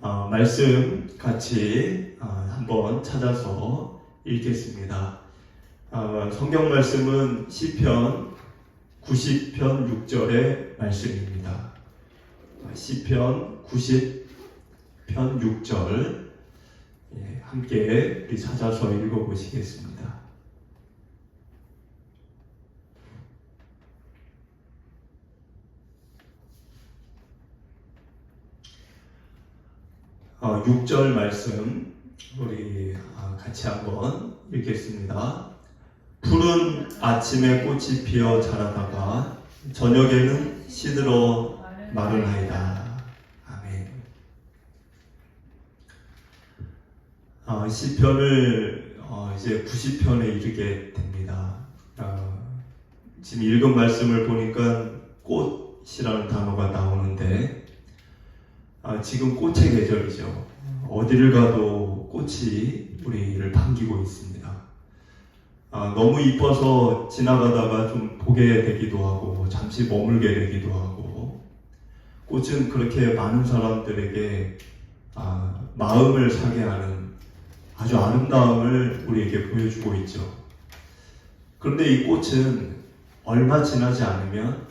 말씀 같이 한번 찾아서 읽겠습니다. 성경 말씀은 시편 90편 6절의 말씀입니다. 시편 90편 6절 함께 우리 찾아서 읽어보시겠습니다. 어, 6절 말씀 우리 같이 한번 읽겠습니다. 푸른 아침에 꽃이 피어 자라다가 저녁에는 시들어 마르나이다. 아멘. 시편을 이제 90편에 이르게 됩니다. 지금 읽은 말씀을 보니까 꽃이라는 단어가 나오는데 지금 꽃의 계절이죠. 어디를 가도 꽃이 우리를 반기고 있습니다. 너무 이뻐서 지나가다가 좀 보게 되기도 하고 잠시 머물게 되기도 하고, 꽃은 그렇게 많은 사람들에게 마음을 사게 하는 아주 아름다움을 우리에게 보여주고 있죠. 그런데 이 꽃은 얼마 지나지 않으면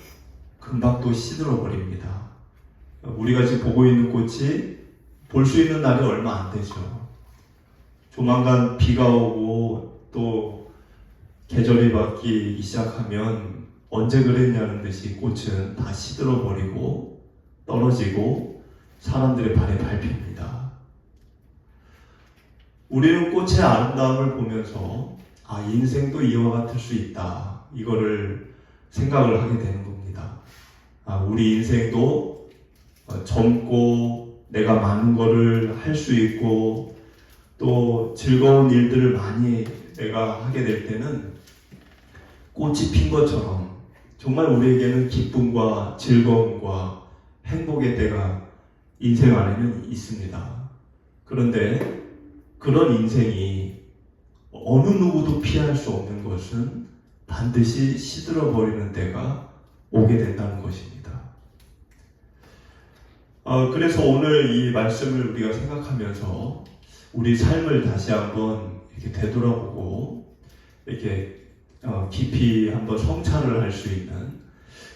금방 또 시들어 버립니다. 우리가 지금 보고 있는 꽃이 볼 수 있는 날이 얼마 안 되죠. 조만간 비가 오고 또 계절이 바뀌기 시작하면 언제 그랬냐는 듯이 꽃은 다 시들어 버리고 떨어지고 사람들의 발에 밟힙니다. 우리는 꽃의 아름다움을 보면서 인생도 이와 같을 수 있다, 이거를 생각을 하게 되는 겁니다. 우리 인생도 젊고 내가 많은 거를 할 수 있고 또 즐거운 일들을 많이 내가 하게 될 때는 꽃이 핀 것처럼 정말 우리에게는 기쁨과 즐거움과 행복의 때가 인생 안에는 있습니다. 그런데 그런 인생이 어느 누구도 피할 수 없는 것은 반드시 시들어 버리는 때가 오게 된다는 것입니다. 그래서 오늘 이 말씀을 우리가 생각하면서 우리 삶을 다시 한번 이렇게 되돌아보고 이렇게 깊이 한번 성찰을 할 수 있는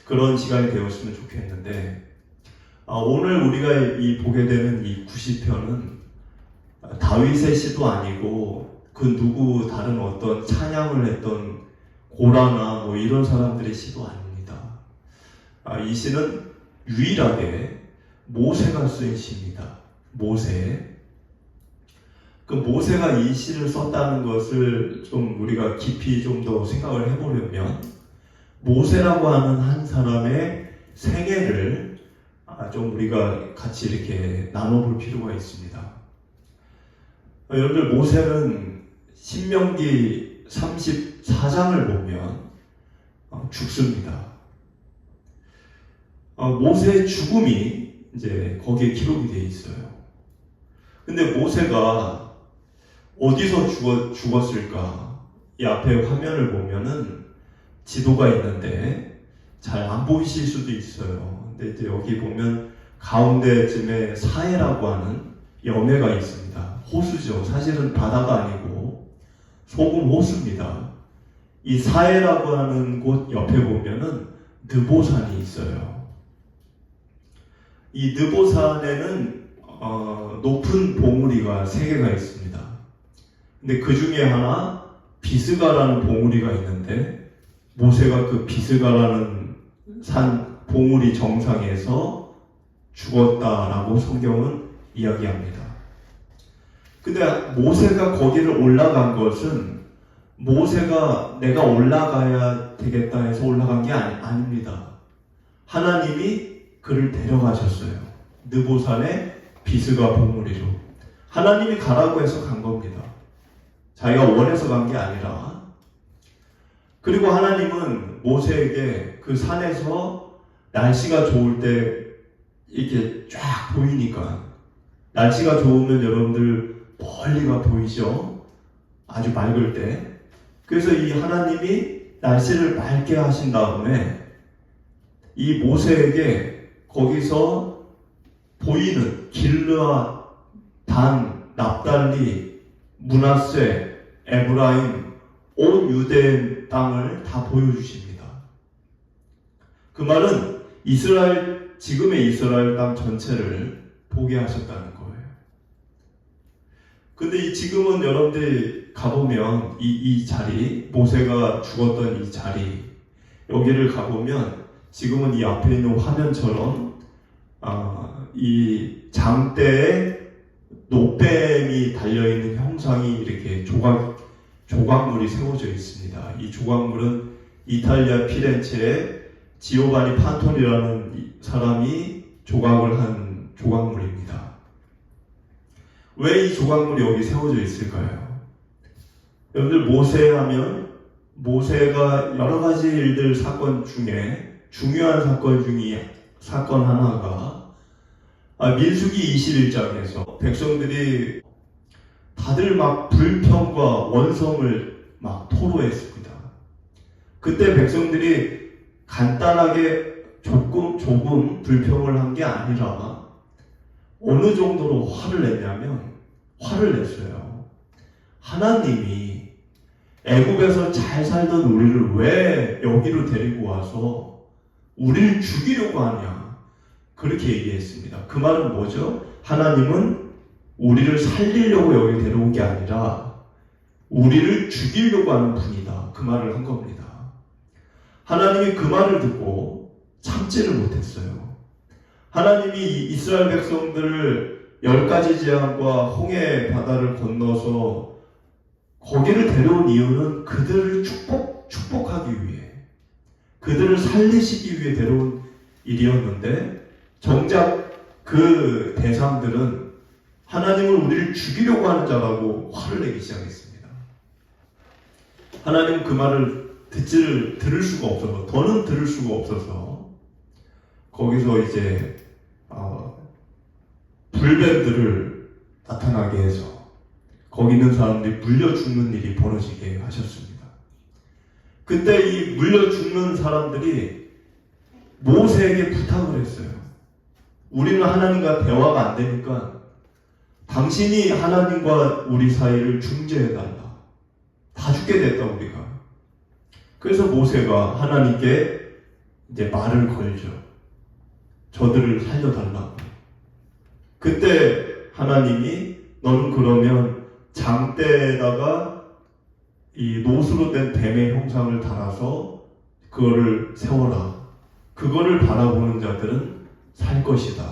그런 시간이 되었으면 좋겠는데, 오늘 우리가 보게 되는 이 90편은 다윗의 시도 아니고 그 누구 다른 어떤 찬양을 했던 고라나 뭐 이런 사람들의 시도 아닙니다. 이 시는 유일하게 모세가 쓴 시입니다. 모세가 이 시를 썼다는 것을 좀 우리가 깊이 좀 더 생각을 해보려면 모세라고 하는 한 사람의 생애를 좀 우리가 같이 이렇게 나눠볼 필요가 있습니다. 여러분들, 모세는 신명기 34장을 보면 죽습니다. 모세의 죽음이 이제 거기에 기록이 되어 있어요. 근데 모세가 어디서 죽었을까? 이 앞에 화면을 보면은 지도가 있는데 잘 안 보이실 수도 있어요. 근데 이제 여기 보면 가운데쯤에 사해라고 하는 여매가 있습니다. 호수죠. 사실은 바다가 아니고 소금 호수입니다. 이 사해라고 하는 곳 옆에 보면은 느보산이 있어요. 이 느보산에는 높은 봉우리가 3개가 있습니다. 근데 그 중에 하나 비스가라는 봉우리가 있는데 모세가 그 비스가라는 산 봉우리 정상에서 죽었다라고 성경은 이야기합니다. 근데 모세가 거기를 올라간 것은 모세가 내가 올라가야 되겠다 해서 올라간 게 아닙니다. 하나님이 그를 데려가셨어요. 느보산의 비스가 봉우리로 하나님이 가라고 해서 간 겁니다. 자기가 원해서 간 게 아니라. 그리고 하나님은 모세에게 그 산에서 날씨가 좋을 때 이렇게 쫙 보이니까, 날씨가 좋으면 여러분들 멀리가 보이죠? 아주 맑을 때. 그래서 이 하나님이 날씨를 맑게 하신 다음에 이 모세에게 거기서 보이는 길르앗 단, 납달리, 므낫세, 에브라임, 온 유대 땅을 다 보여주십니다. 그 말은 지금의 이스라엘 땅 전체를 보게 하셨다는 거예요. 근데 지금은 여러분들이 가보면 이 자리, 모세가 죽었던 이 자리, 여기를 가보면 지금은 이 앞에 있는 화면처럼 이 장대에 노뱀이 달려있는 형상이 이렇게 조각물이 세워져 있습니다. 이 조각물은 이탈리아 피렌체에 지오바니 판토니라는 사람이 조각을 한 조각물입니다. 왜 이 조각물이 여기 세워져 있을까요? 여러분들 모세 하면 모세가 여러 가지 일들 사건 중에 중요한 사건 하나가 민수기 21장에서 백성들이 다들 막 불평과 원성을 막 토로했습니다. 그때 백성들이 간단하게 조금 불평을 한 게 아니라 어느 정도로 화를 냈어요. 하나님이 애굽에서 잘 살던 우리를 왜 여기로 데리고 와서 우리를 죽이려고 하냐, 그렇게 얘기했습니다. 그 말은 뭐죠? 하나님은 우리를 살리려고 여기 데려온 게 아니라 우리를 죽이려고 하는 분이다, 그 말을 한 겁니다. 하나님이 그 말을 듣고 참지를 못했어요. 하나님이 이스라엘 백성들을 10가지 재앙과 홍해 바다를 건너서 거기를 데려온 이유는 그들을 축복하기 위해, 그들을 살리시기 위해 데려온 일이었는데, 정작 그 대상들은 하나님은 우리를 죽이려고 하는 자라고 화를 내기 시작했습니다. 하나님은 그 말을 들을 수가 없어서, 더는 들을 수가 없어서 거기서 이제 불뱀들을 나타나게 해서 거기 있는 사람들이 물려 죽는 일이 벌어지게 하셨습니다. 그때 이 물려 죽는 사람들이 모세에게 부탁을 했어요. 우리는 하나님과 대화가 안 되니까 당신이 하나님과 우리 사이를 중재해달라. 다 죽게 됐다 우리가. 그래서 모세가 하나님께 이제 말을 걸죠. 저들을 살려달라고. 그때 하나님이 너는 그러면 장대에다가 이 노수로 된 뱀의 형상을 달아서 그거를 세워라. 그거를 바라보는 자들은 살 것이다.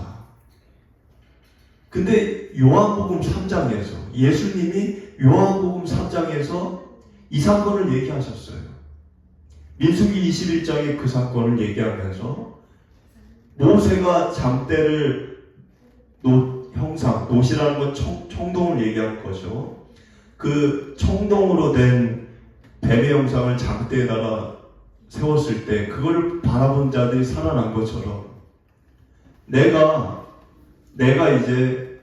근데 요한복음 3장에서 예수님이 요한복음 3장에서 이 사건을 얘기하셨어요. 민수기 21장에 그 사건을 얘기하면서 모세가 장대를 노시라는 건 청동을 얘기한 거죠. 그 청동으로 된 뱀의 형상을 장대에다가 세웠을 때 그걸 바라본 자들이 살아난 것처럼 내가 이제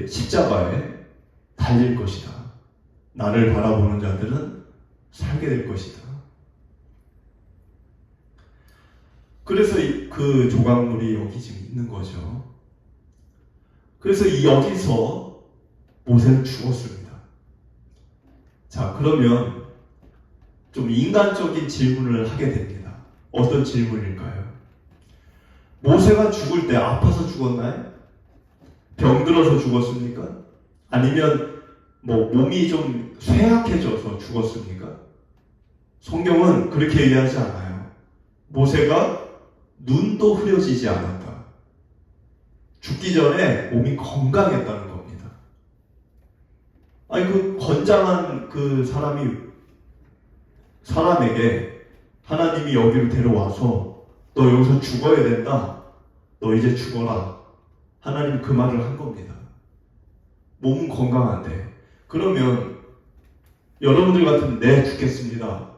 십자가에 달릴 것이다. 나를 바라보는 자들은 살게 될 것이다. 그래서 그 조각물이 여기 지금 있는 거죠. 그래서 여기서 모세는 죽었습니다. 자, 그러면 좀 인간적인 질문을 하게 됩니다. 어떤 질문일까요? 모세가 죽을 때 아파서 죽었나요? 병들어서 죽었습니까? 아니면 몸이 좀 쇠약해져서 죽었습니까? 성경은 그렇게 얘기하지 않아요. 모세가 눈도 흐려지지 않았다. 죽기 전에 몸이 건강했다는 겁니다. 아니, 그 건장한 그 사람에게 하나님이 여기로 데려와서 너 여기서 죽어야 된다. 너 이제 죽어라. 하나님 그 말을 한 겁니다. 몸은 건강한데. 그러면 여러분들 같으면 네, 죽겠습니다.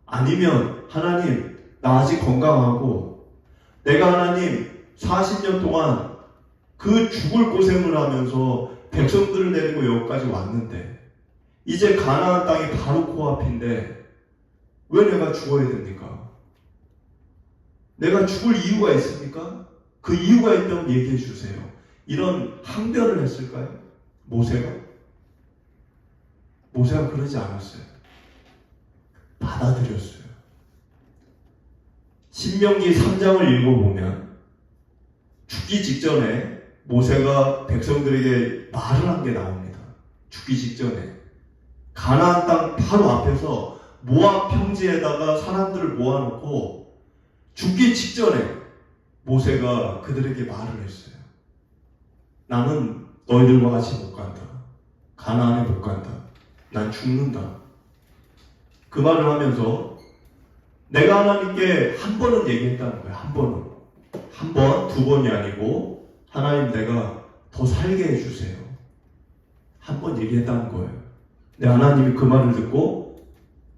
아니면 하나님 나 아직 건강하고 내가 하나님 40년 동안 그 죽을 고생을 하면서 백성들을 데리고 여기까지 왔는데 이제 가나안 땅이 바로 코앞인데 왜 내가 죽어야 됩니까? 내가 죽을 이유가 있습니까? 그 이유가 있다면 얘기해 주세요. 이런 항변을 했을까요? 모세가 그러지 않았어요. 받아들였어요. 신명기 3장을 읽어보면 죽기 직전에 모세가 백성들에게 말을 한 게 나옵니다. 죽기 직전에 가나안 땅 바로 앞에서 모압 평지에다가 사람들을 모아놓고 죽기 직전에 모세가 그들에게 말을 했어요. 나는 너희들과 같이 못 간다. 가나안에 못 간다. 난 죽는다. 그 말을 하면서 내가 하나님께 한 번은 얘기했다는 거예요. 한 번은. 한 번, 두 번이 아니고 하나님 내가 더 살게 해주세요. 한 번 얘기했다는 거예요. 근데 하나님이 그 말을 듣고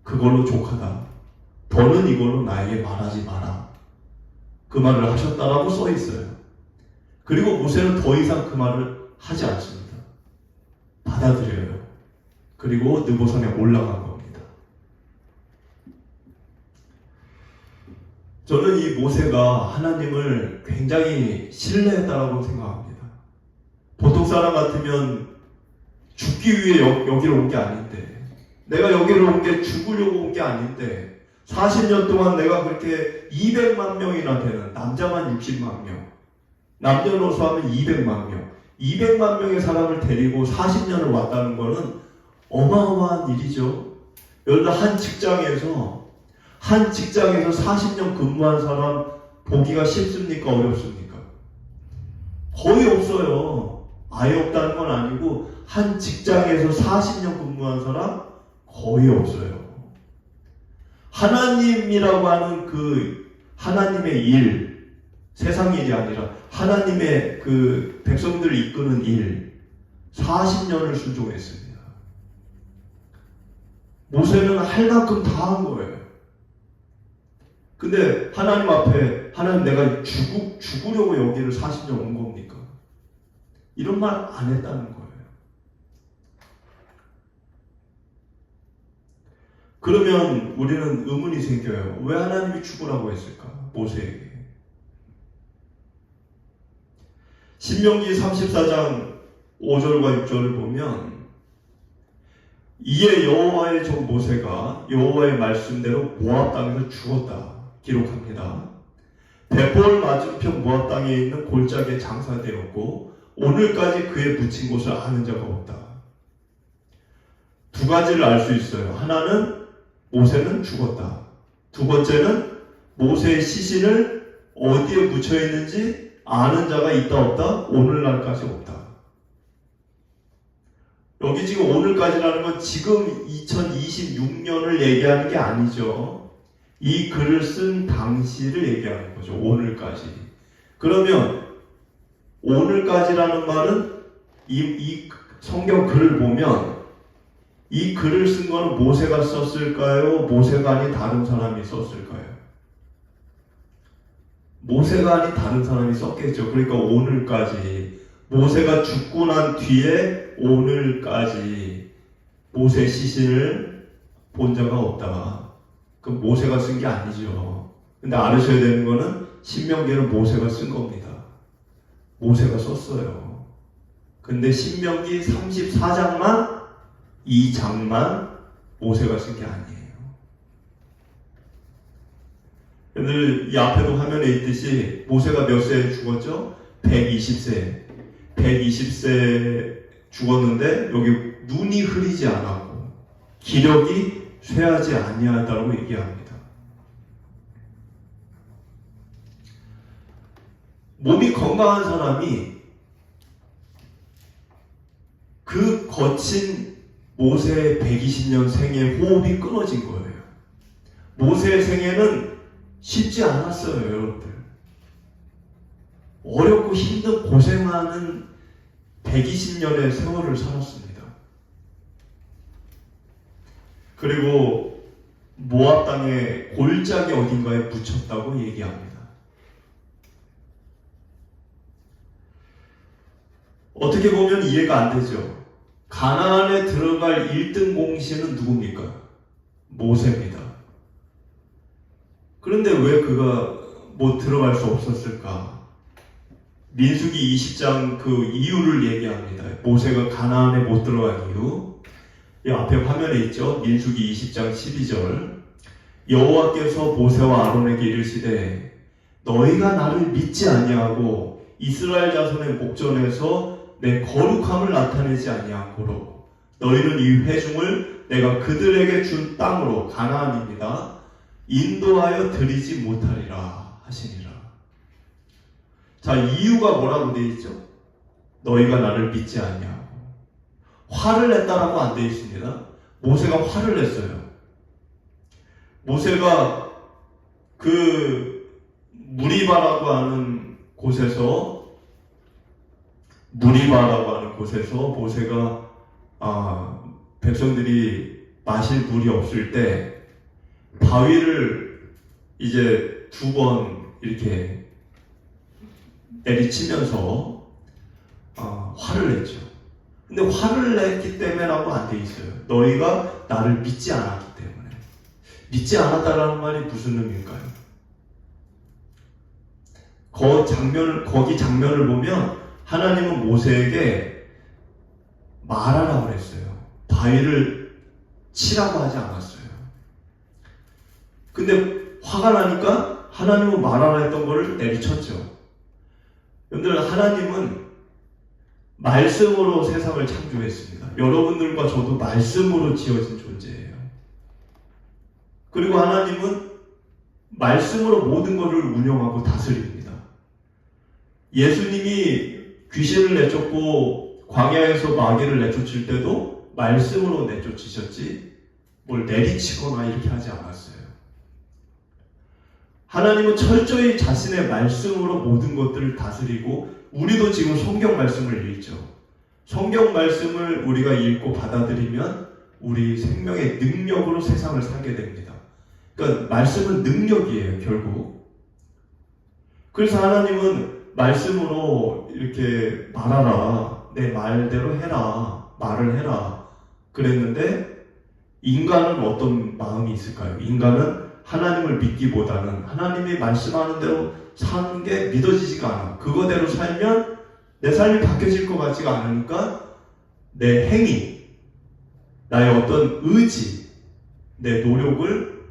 그걸로 족하다. 더는 이걸로 나에게 말하지 마라. 그 말을 하셨다라고 써 있어요. 그리고 모세는 더 이상 그 말을 하지 않습니다. 받아들여요. 그리고 느보산에 올라간 겁니다. 저는 이 모세가 하나님을 굉장히 신뢰했다라고 생각합니다. 보통 사람 같으면 죽기 위해 여기로 온 게 아닌데, 내가 여기로 온 게 죽으려고 온 게 아닌데 40년 동안 내가 그렇게 200만 명이나 되는, 남자만 60만 명, 남녀노소 하면 200만 명, 200만 명의 사람을 데리고 40년을 왔다는 것은 어마어마한 일이죠. 여러분 한 직장에서 40년 근무한 사람 보기가 쉽습니까? 어렵습니까? 거의 없어요. 아예 없다는 건 아니고 한 직장에서 40년 근무한 사람 거의 없어요. 하나님이라고 하는 그 하나님의 일, 세상 일이 아니라 하나님의 그 백성들을 이끄는 일, 40년을 순종했습니다. 모세는 할 만큼 다 한 거예요. 근데 하나님 앞에, 하나님 내가 죽으려고 여기를 40년 온 겁니까? 이런 말 안 했다는 거예요. 그러면 우리는 의문이 생겨요. 왜 하나님이 죽으라고 했을까? 모세에게. 신명기 34장 5절과 6절을 보면 이에 여호와의 종 모세가 여호와의 말씀대로 모압 땅에서 죽었다 기록합니다. 베볼 맞은편 모압 땅에 있는 골짜기에 장사되었고 오늘까지 그의 묻힌 곳을 아는 자가 없다. 두 가지를 알 수 있어요. 하나는 모세는 죽었다. 두 번째는 모세의 시신을 어디에 묻혀 있는지 아는 자가 있다 없다? 오늘날까지 없다. 여기 지금 오늘까지라는 건 지금 2026년을 얘기하는 게 아니죠. 이 글을 쓴 당시를 얘기하는 거죠. 오늘까지. 그러면 오늘까지라는 말은 이 성경 글을 보면 이 글을 쓴 거는 모세가 썼을까요? 모세가 아닌 다른 사람이 썼을까요? 모세가 아닌 다른 사람이 썼겠죠. 그러니까 오늘까지, 모세가 죽고 난 뒤에 오늘까지 모세 시신을 본 자가 없다. 그럼 모세가 쓴 게 아니죠. 근데 알으셔야 되는 거는 신명기는 모세가 쓴 겁니다. 모세가 썼어요. 근데 신명기 34장만, 이 장만 모세가 쓴 게 아니에요. 늘 이 앞에도 화면에 있듯이 모세가 몇 세에 죽었죠? 120세. 120세 죽었는데 여기 눈이 흐리지 않았고 기력이 쇠하지 아니하다고 얘기합니다. 몸이 건강한 사람이 그 거친 모세의 120년 생의 호흡이 끊어진 거예요. 모세의 생애는 쉽지 않았어요, 여러분들. 어렵고 힘든 고생하는 120년의 세월을 살았습니다. 그리고 모압 땅의 골짜기 어딘가에 묻혔다고 얘기합니다. 어떻게 보면 이해가 안 되죠. 가나안에 들어갈 1등 공신은 누굽니까? 모세입니다. 그런데 왜 그가 못 들어갈 수 없었을까? 민수기 20장 그 이유를 얘기합니다. 모세가 가나안에 못 들어간 이유. 이 앞에 화면에 있죠. 민수기 20장 12절. 여호와께서 모세와 아론에게 이르시되 너희가 나를 믿지 아니하고 이스라엘 자손의 목전에서 내 거룩함을 나타내지 아니하고로 너희는 이 회중을 내가 그들에게 준 땅으로 가나안입니다. 인도하여 드리지 못하리라 하시니라. 자, 이유가 뭐라고 되어 있죠? 너희가 나를 믿지 아니하고. 화를 냈다라고 안 되어 있습니다. 모세가 화를 냈어요. 모세가 그 무리바라고 하는 곳에서 모세가 백성들이 마실 물이 없을 때 바위를 이제 2번 이렇게 내리치면서 화를 냈죠. 근데 화를 냈기 때문에라고 안 돼 있어요. 너희가 나를 믿지 않았기 때문에. 믿지 않았다라는 말이 무슨 의미일까요? 거기 장면을 보면 하나님은 모세에게 말하라고 그랬어요. 바위를 치라고 하지 않았어요. 근데 화가 나니까 하나님은 말하라 했던 거를 내리쳤죠. 여러분들, 하나님은 말씀으로 세상을 창조했습니다. 여러분들과 저도 말씀으로 지어진 존재예요. 그리고 하나님은 말씀으로 모든 것을 운영하고 다스립니다. 예수님이 귀신을 내쫓고 광야에서 마귀를 내쫓을 때도 말씀으로 내쫓으셨지 뭘 내리치거나 이렇게 하지 않았어요. 하나님은 철저히 자신의 말씀으로 모든 것들을 다스리고, 우리도 지금 성경 말씀을 읽죠. 성경 말씀을 우리가 읽고 받아들이면 우리 생명의 능력으로 세상을 살게 됩니다. 그러니까 말씀은 능력이에요, 결국. 그래서 하나님은 말씀으로 이렇게 말하라, 내 말대로 해라, 말을 해라 그랬는데, 인간은 어떤 마음이 있을까요? 인간은 하나님을 믿기보다는 하나님이 말씀하는 대로 사는 게 믿어지지가 않아. 그거대로 살면 내 삶이 바뀌어질 것 같지가 않으니까 내 행위, 나의 어떤 의지, 내 노력을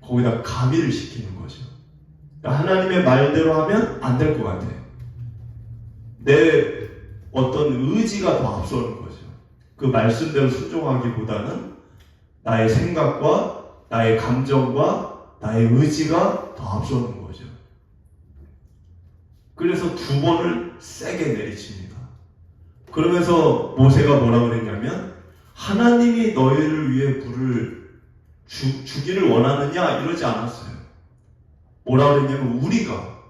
거기다 가미를 시키는 거죠. 그러니까 하나님의 말대로 하면 안 될 것 같아. 내 어떤 의지가 더 앞서는 거죠. 그 말씀대로 순종하기보다는 나의 생각과 나의 감정과 나의 의지가 더 앞서는 거죠. 그래서 2번을 세게 내리칩니다. 그러면서 모세가 뭐라 그랬냐면, 하나님이 너희를 위해 물을 주기를 원하느냐 이러지 않았어요. 뭐라 그랬냐면, 우리가,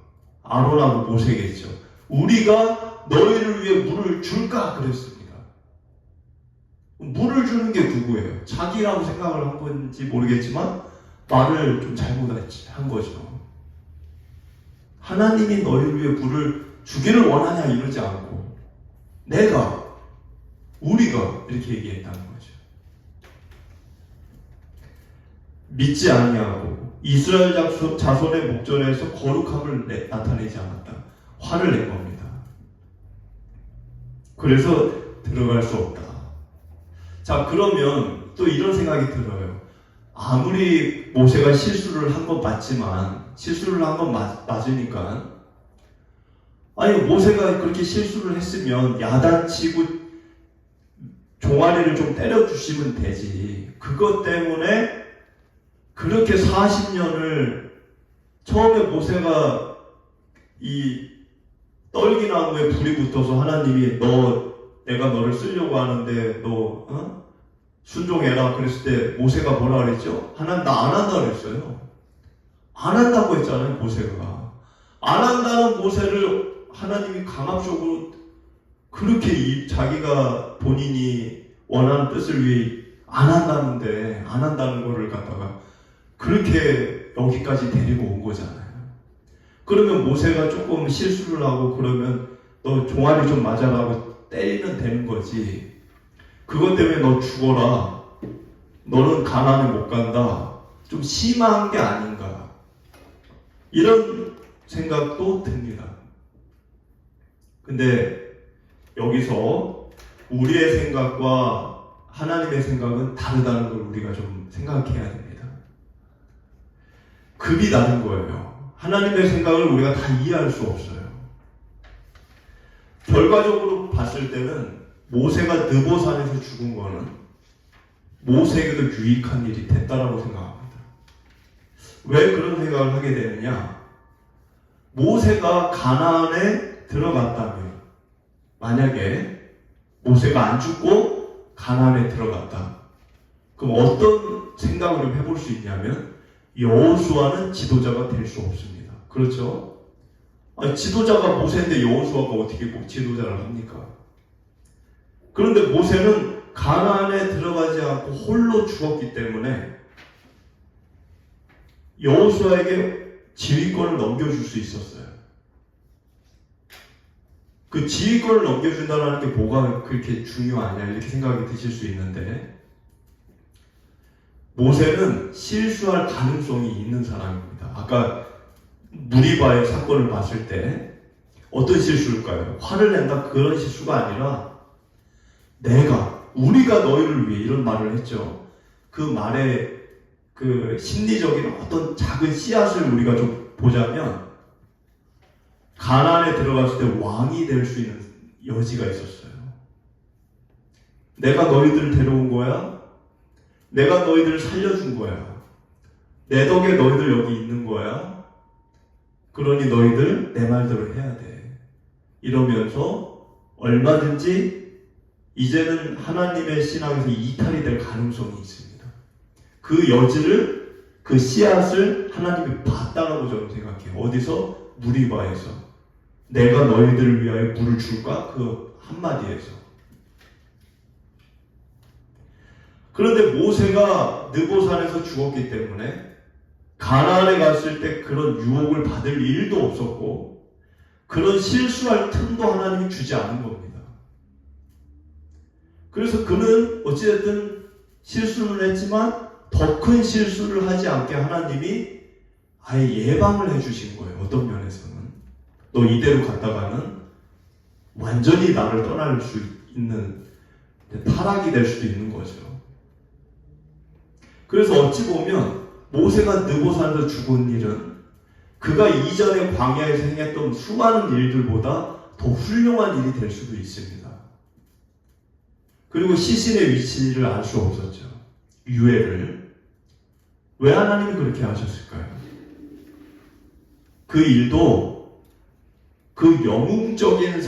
아론하고 모세겠죠. 우리가 너희를 위해 물을 줄까 그랬습니다. 물을 주는 게 누구예요? 자기라고 생각을 한 건지 모르겠지만 말을 좀 잘못한 거죠. 하나님이 너희를 위해 물을 주기를 원하냐 이러지 않고 우리가 이렇게 얘기했다는 거죠. 믿지 아니하고 이스라엘 자손의 목전에서 거룩함을 나타내지 않았다. 화를 낸 겁니다. 그래서 들어갈 수 없다. 자, 그러면 또 이런 생각이 들어요. 아무리 모세가 실수를 한 건 맞지만, 실수를 한 건 맞으니까, 아니, 모세가 그렇게 실수를 했으면 야단치고 종아리를 좀 때려주시면 되지. 그것 때문에 그렇게 40년을, 처음에 모세가 이 떨기나무에 불이 붙어서 하나님이 내가 너를 쓰려고 하는데 순종해라 그랬을 때 모세가 뭐라 그랬죠? 하나님 나 안 한다 그랬어요. 안 한다고 했잖아요, 모세가. 안 한다는 모세를 하나님이 강압적으로 그렇게 자기가 본인이 원하는 뜻을 위해 안 한다는 거를 갖다가 그렇게 여기까지 데리고 온 거잖아요. 그러면 모세가 조금 실수를 하고 그러면 너 종아리 좀 맞아라고 때리면 되는 거지. 그것 때문에 너 죽어라. 너는 가나안에 못 간다. 좀 심한 게 아닌가. 이런 생각도 듭니다. 근데 여기서 우리의 생각과 하나님의 생각은 다르다는 걸 우리가 좀 생각해야 됩니다. 급이 다른 거예요. 하나님의 생각을 우리가 다 이해할 수 없어요. 결과적으로 봤을 때는 모세가 느보산에서 죽은 거는 모세에게도 유익한 일이 됐다라고 생각합니다. 왜 그런 생각을 하게 되느냐? 모세가 가나안에 들어갔다면, 만약에 모세가 안 죽고 가나안에 들어갔다, 그럼 어떤 생각을 좀 해볼 수 있냐면 여호수아는 지도자가 될 수 없습니다. 그렇죠? 아니, 지도자가 모세인데 여호수아가 어떻게 지도자를 합니까? 그런데 모세는 가나안에 들어가지 않고 홀로 죽었기 때문에 여호수아에게 지휘권을 넘겨줄 수 있었어요. 그 지휘권을 넘겨준다는 게 뭐가 그렇게 중요하냐 이렇게 생각이 드실 수 있는데, 모세는 실수할 가능성이 있는 사람입니다. 아까 무리바의 사건을 봤을 때 어떤 실수일까요? 화를 낸다 그런 실수가 아니라 우리가 너희를 위해 이런 말을 했죠. 그 말에 그 심리적인 어떤 작은 씨앗을 우리가 좀 보자면, 가나안에 들어갔을 때 왕이 될 수 있는 여지가 있었어요. 내가 너희들을 데려온 거야. 내가 너희들을 살려준 거야. 내 덕에 너희들 여기 있는 거야. 그러니 너희들 내 말대로 해야 돼. 이러면서 얼마든지 이제는 하나님의 신앙에서 이탈이 될 가능성이 있습니다. 그 여지를, 그 씨앗을 하나님이 봤다라고 저는 생각해요. 어디서? 무리바에서. 내가 너희들을 위하여 물을 줄까? 그 한마디에서. 그런데 모세가 느보산에서 죽었기 때문에 가나안에 갔을 때 그런 유혹을 받을 일도 없었고, 그런 실수할 틈도 하나님이 주지 않은 겁니다. 그래서 그는 어찌됐든 실수는 했지만 더 큰 실수를 하지 않게 하나님이 아예 예방을 해주신 거예요. 어떤 면에서는 너 이대로 갔다가는 완전히 나를 떠날 수 있는 타락이 될 수도 있는 거죠. 그래서 어찌 보면 모세가 느보산에서 죽은 일은 그가 이전에 광야에서 행했던 수많은 일들보다 더 훌륭한 일이 될 수도 있습니다. 그리고 시신의 위치를 알 수 없었죠. 유해를. 왜 하나님이 그렇게 하셨을까요? 그 일도 그 영웅적인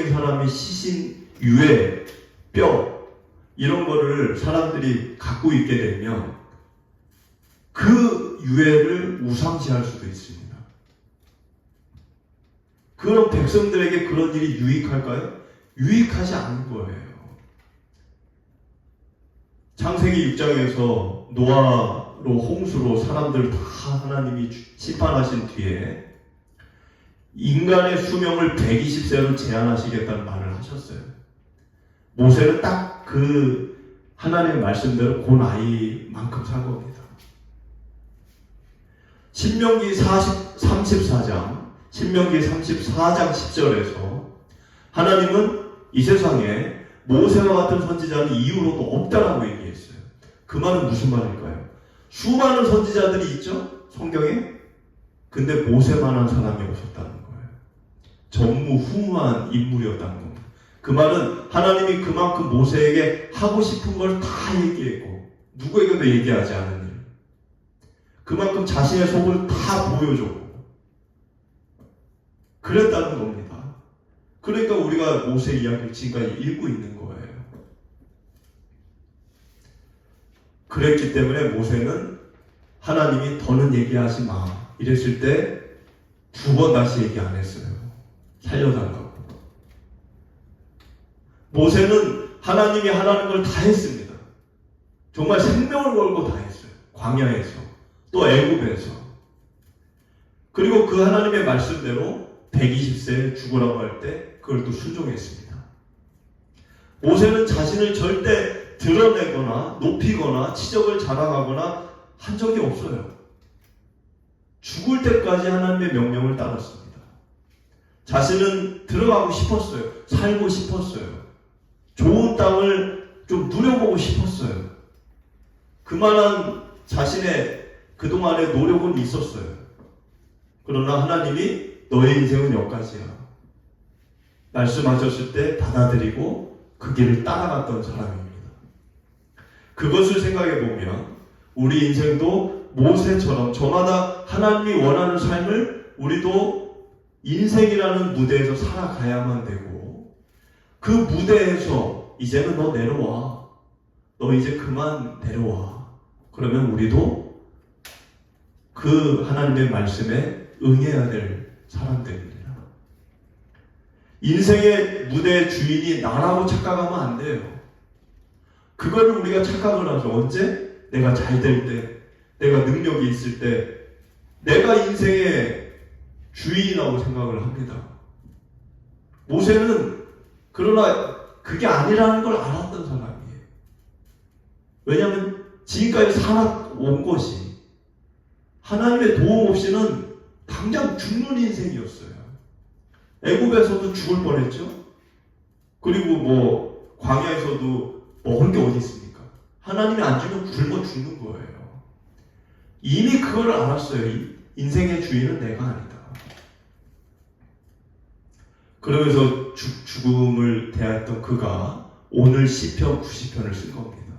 사람의 시신, 유해, 뼈 이런 거를 사람들이 갖고 있게 되면 그 유해를 우상시할 수도 있습니다. 그럼 백성들에게 그런 일이 유익할까요? 유익하지 않은 거예요. 창세기 6장에서 노아로 홍수로 사람들 다 하나님이 심판하신 뒤에 인간의 수명을 120세로 제한하시겠다는 말을 하셨어요. 모세는 딱 그 하나님의 말씀대로 그 나이만큼 산 겁니다. 신명기 34장 10절에서 하나님은 이 세상에 모세와 같은 선지자는 이후로도 없다라고 얘기했어요. 그 말은 무슨 말일까요? 수많은 선지자들이 있죠? 성경에. 근데 모세만한 사람이 없었다는 거예요. 전무후무한 인물이었다는 겁니다. 그 말은 하나님이 그만큼 모세에게 하고 싶은 걸 다 얘기했고 누구에게도 얘기하지 않은 일. 그만큼 자신의 속을 다 보여줬고 그랬다는 겁니다. 그러니까 우리가 모세 이야기를 지금까지 읽고 있는 거예요. 그랬기 때문에 모세는 하나님이 더는 얘기하지 마 이랬을 때 2번 다시 얘기 안 했어요. 살려달라고. 모세는 하나님이 하라는 걸 다 했습니다. 정말 생명을 걸고 다 했어요. 광야에서 또 애굽에서. 그리고 그 하나님의 말씀대로 120세에 죽으라고 할 때 그걸 또 순종했습니다. 모세는 자신을 절대 드러내거나 높이거나 치적을 자랑하거나 한 적이 없어요. 죽을 때까지 하나님의 명령을 따랐습니다. 자신은 들어가고 싶었어요. 살고 싶었어요. 좋은 땅을 좀 누려보고 싶었어요. 그만한 자신의 그동안의 노력은 있었어요. 그러나 하나님이 너의 인생은 여기까지야. 말씀하셨을 때 받아들이고 그 길을 따라갔던 사람입니다. 그것을 생각해 보면 우리 인생도 모세처럼 저마다 하나님이 원하는 삶을 우리도 인생이라는 무대에서 살아가야만 되고, 그 무대에서 이제는 너 내려와. 너 이제 그만 내려와. 그러면 우리도 그 하나님의 말씀에 응해야 될 사람들입니다. 인생의 무대의 주인이 나라고 착각하면 안 돼요. 그거를 우리가 착각을 하죠. 언제? 내가 잘 될 때, 내가 능력이 있을 때, 내가 인생의 주인이라고 생각을 합니다. 모세는 그러나 그게 아니라는 걸 알았던 사람이에요. 왜냐하면 지금까지 살아온 것이 하나님의 도움 없이는 당장 죽는 인생이었어요. 애굽에서도 죽을 뻔했죠. 그리고 뭐 광야에서도 먹을 게 어디 있습니까? 하나님이 안 주면 굶어 죽는 거예요. 이미 그걸 알았어요. 인생의 주인은 내가 아니다. 그러면서 죽음을 대했던 그가 오늘 시편 90편을 쓴 겁니다.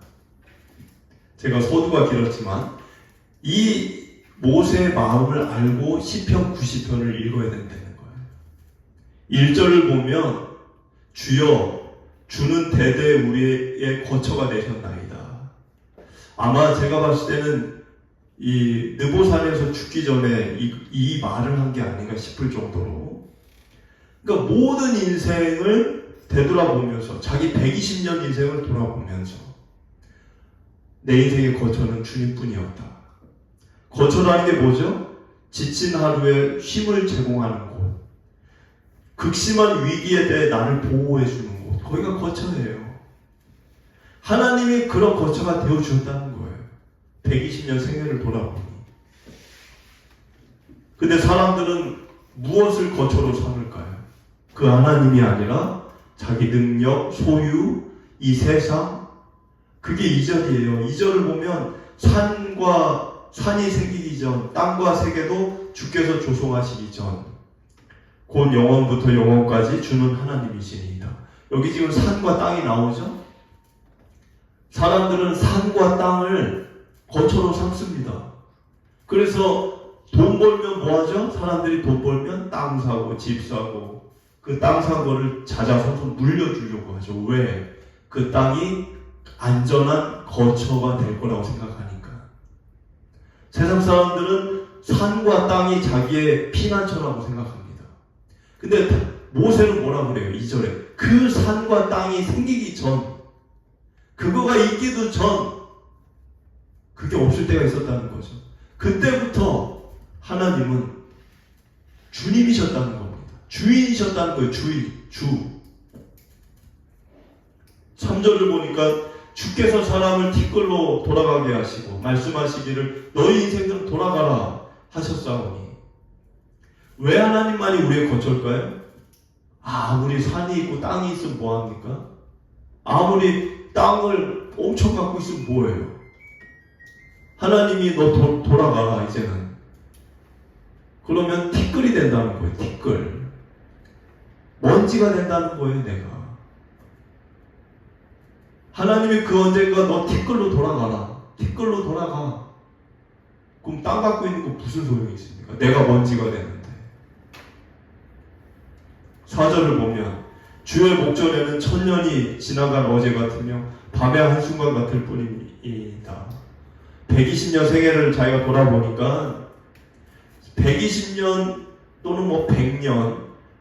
제가 서두가 길었지만 이 모세의 마음을 알고 시편 90편을 읽어야 된다는 거예요. 1절을 보면 주여 주는 대대 우리의 거처가 되셨나이다. 아마 제가 봤을 때는 이 느보산에서 죽기 전에 이 말을 한 게 아닌가 싶을 정도로, 그러니까 모든 인생을 되돌아보면서 자기 120년 인생을 돌아보면서 내 인생의 거처는 주님뿐이었다. 거처라는 게 뭐죠? 지친 하루에 쉼을 제공하는 곳, 극심한 위기에 대해 나를 보호해 주는 곳, 거기가 거처예요. 하나님이 그런 거처가 되어 주셨다는 거예요. 120년 생애를 돌아보니. 근데 사람들은 무엇을 거처로 삼을까요? 그 하나님이 아니라 자기 능력, 소유, 이 세상, 그게 2절이에요. 2절을 보면 산이 생기기 전, 땅과 세계도 주께서 조성하시기 전, 곧 영원부터 영원까지 주는 하나님이시니이다. 여기 지금 산과 땅이 나오죠? 사람들은 산과 땅을 거처로 삼습니다. 그래서 돈 벌면 뭐 하죠? 사람들이 돈 벌면 땅 사고 집 사고 그 땅 산 거를 자자손손 물려주려고 하죠. 왜? 그 땅이 안전한 거처가 될 거라고 생각하니까. 세상 사람들은 산과 땅이 자기의 피난처라고 생각합니다. 근데 모세는 뭐라 그래요? 2절에 그 산과 땅이 생기기 전, 그거가 있기도 전, 그게 없을 때가 있었다는 거죠. 그때부터 하나님은 주님이셨다는 겁니다. 주인이셨다는 거예요. 주. 3절을 보니까 주께서 사람을 티끌로 돌아가게 하시고 말씀하시기를 너희 인생들은 돌아가라 하셨사오니. 왜 하나님만이 우리의 거처일까요? 아무리 산이 있고 땅이 있으면 뭐합니까? 아무리 땅을 엄청 갖고 있으면 뭐예요? 하나님이 너 돌아가라 이제는. 그러면 티끌이 된다는 거예요. 티끌. 먼지가 된다는 거예요. 내가. 하나님이 그 언젠가 너 티끌로 돌아가라. 티끌로 돌아가. 그럼 땅 갖고 있는 거 무슨 소용이 있습니까? 내가 먼지가 되는데. 4절을 보면 주의 목전에는 천년이 지나간 어제 같으며 밤의 한순간 같을 뿐이다. 120년 생애를 자기가 돌아보니까 120년 또는 뭐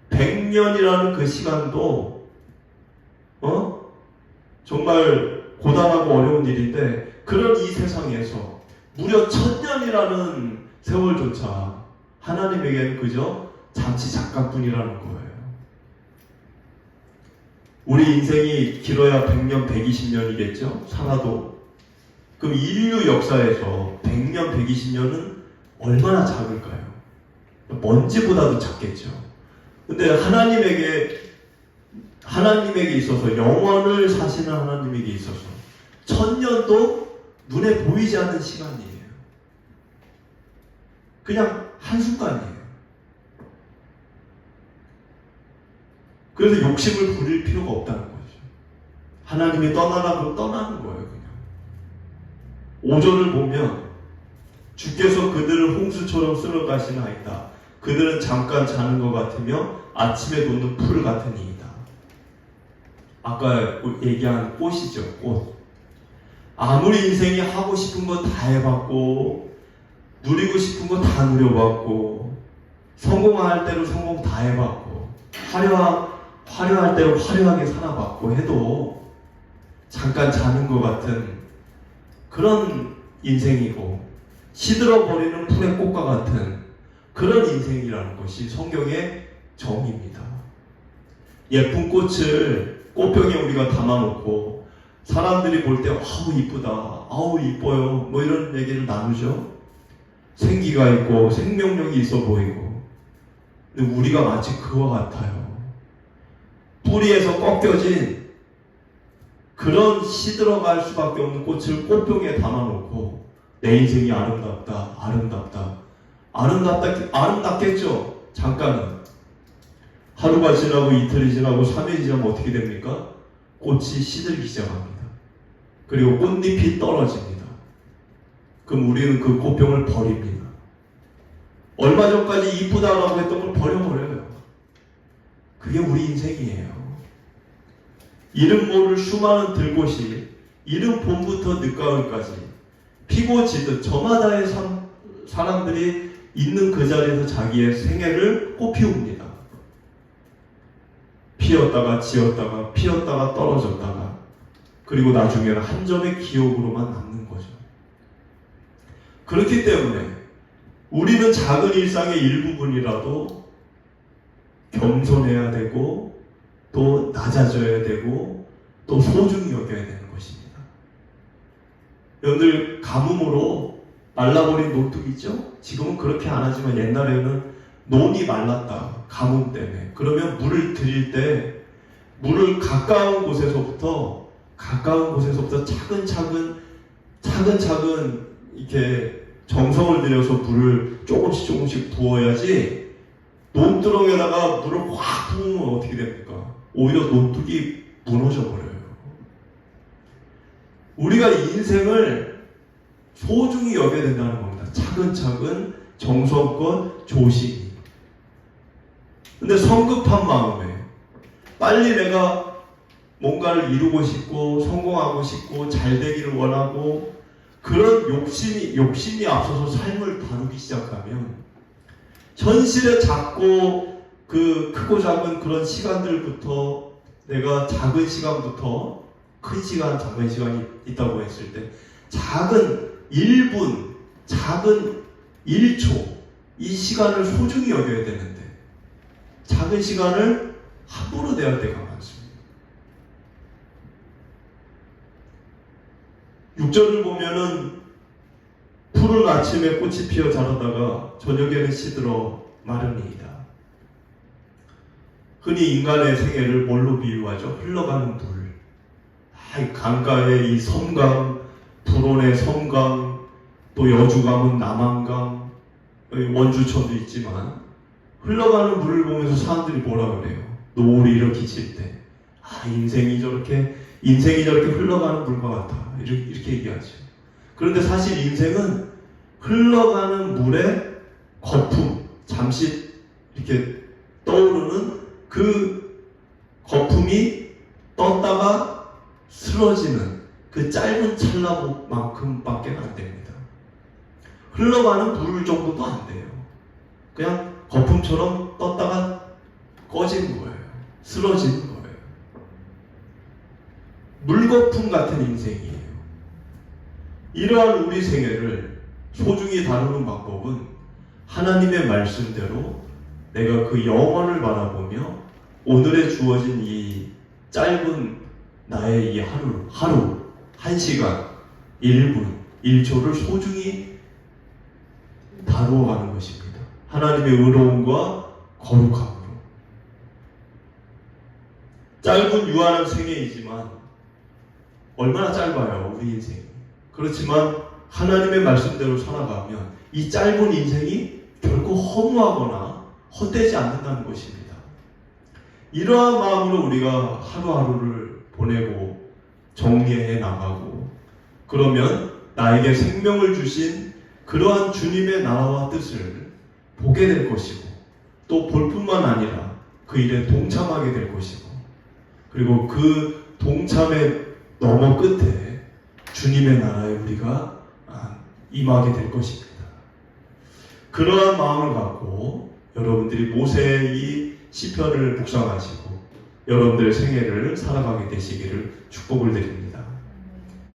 100년이라는 그 시간도 정말 고단하고 어려운 일인데, 그런 이 세상에서 무려 1000년이라는 세월조차 하나님에게는 그저 잠시 잠깐뿐이라는 거예요. 우리 인생이 길어야 100년, 120년이겠죠? 살아도. 그럼 인류 역사에서 100년, 120년은 얼마나 작을까요? 먼지보다도 작겠죠. 근데 하나님에게 있어서 영원을 사시는 하나님에게 있어서 천년도 눈에 보이지 않는 시간이에요. 그냥 한순간이에요. 그래서 욕심을 부릴 필요가 없다는 거죠. 하나님이 떠나라고 떠나는 거예요. 그냥 5절을 보면 주께서 그들을 홍수처럼 쓸어가시나이다. 그들은 잠깐 자는 것 같으며 아침에 돋는 풀 같으니이다. 아까 얘기한 꽃이죠. 꽃. 아무리 인생이 하고 싶은 거 다 해봤고 누리고 싶은 거 다 누려봤고 성공할 대로 성공 다 해봤고 화려할 대로 화려하게 살아봤고 해도 잠깐 자는 것 같은 그런 인생이고 시들어버리는 풀의 꽃과 같은 그런 인생이라는 것이 성경의 정의입니다. 예쁜 꽃을 꽃병에 우리가 담아놓고 사람들이 볼 때 아우 이쁘다, 아우 이뻐요 뭐 이런 얘기를 나누죠. 생기가 있고 생명력이 있어 보이고 근데 우리가 마치 그와 같아요. 뿌리에서 꺾여진 그런 시들어갈 수밖에 없는 꽃을 꽃병에 담아놓고 내 인생이 아름답겠죠. 잠깐은. 하루가 지나고 이틀이 지나고 3일이 지나면 어떻게 됩니까? 꽃이 시들기 시작합니다. 그리고 꽃잎이 떨어집니다. 그럼 우리는 그 꽃병을 버립니다. 얼마 전까지 이쁘다라고 했던 걸 버려버려요. 그게 우리 인생이에요. 이름 모를 수많은 들꽃이 이른 봄부터 늦가을까지 피고 지듯 저마다의 사람들이 있는 그 자리에서 자기의 생애를 꽃피웁니다. 피었다가 지었다가 피었다가 떨어졌다가 그리고 나중에는 한 점의 기억으로만 남는 거죠. 그렇기 때문에 우리는 작은 일상의 일부분이라도 겸손해야 되고 또 낮아져야 되고 또 소중히 여겨야 되는 것입니다. 여러분들 가뭄으로 말라버린 논둑 있죠? 지금은 그렇게 안 하지만 옛날에는 논이 말랐다. 가뭄 때문에. 그러면 물을 드릴 때 물을 가까운 곳에서부터 차근차근 이렇게 정성을 들여서 물을 조금씩 부어야지 논두렁에다가 물을 확 부으면 어떻게 됩니까? 오히려 논둑이 무너져 버려요. 우리가 인생을 소중히 여겨야 된다는 겁니다. 차근차근 정성껏 조심히. 근데 성급한 마음에 빨리 내가 뭔가를 이루고 싶고 성공하고 싶고 잘 되기를 원하고 그런 욕심이 앞서서 삶을 다루기 시작하면 현실의 작고 그 크고 작은 그런 시간들부터 내가 작은 시간부터 큰 시간, 작은 시간이 있다고 했을 때 작은 1분, 작은 1초 이 시간을 소중히 여겨야 되는데 작은 시간을 함부로 대할 때가 많습니다. 6절을 보면은 푸른 아침에 꽃이 피어 자라다가 저녁에는 시들어 마르니이다. 흔히 인간의 생애를 뭘로 비유하죠? 흘러가는 물. 강가의 이 섬강, 불온의 섬강, 또 여주강은 남한강, 원주천도 있지만 흘러가는 물을 보면서 사람들이 뭐라 그래요? 노을이 이렇게 질 때 인생이 저렇게 흘러가는 물과 같아 이렇게 얘기하죠. 그런데 사실 인생은 흘러가는 물의 거품, 잠시 이렇게 떠오르는 그 거품이 떴다가 쓰러지는 그 짧은 찰나만큼밖에 안 됩니다. 흘러가는 물 정도도 안 돼요. 그냥 거품처럼 떴다가 꺼지는 거예요. 쓰러지는 거예요. 물거품 같은 인생이에요. 이러한 우리 생애를 소중히 다루는 방법은 하나님의 말씀대로 내가 그 영원을 바라보며 오늘에 주어진 이 짧은 나의 이 하루, 1시간, 1분, 1초를 소중히 다루어가는 것입니다. 하나님의 의로움과 거룩함으로. 짧은 유한한 생애이지만 얼마나 짧아요, 우리 인생이. 그렇지만 하나님의 말씀대로 살아가면 이 짧은 인생이 결코 허무하거나 헛되지 않는다는 것입니다. 이러한 마음으로 우리가 하루하루를 보내고 정리해 나가고, 그러면 나에게 생명을 주신 그러한 주님의 나라와 뜻을 보게 될 것이고, 또 볼 뿐만 아니라 그 일에 동참하게 될 것이고, 그리고 그 동참의 너머 끝에 주님의 나라에 우리가 임하게 될 것입니다. 그러한 마음을 갖고 여러분들이 모세의 이 시편을 묵상하시고 여러분들의 생애를 살아가게 되시기를 축복을 드립니다.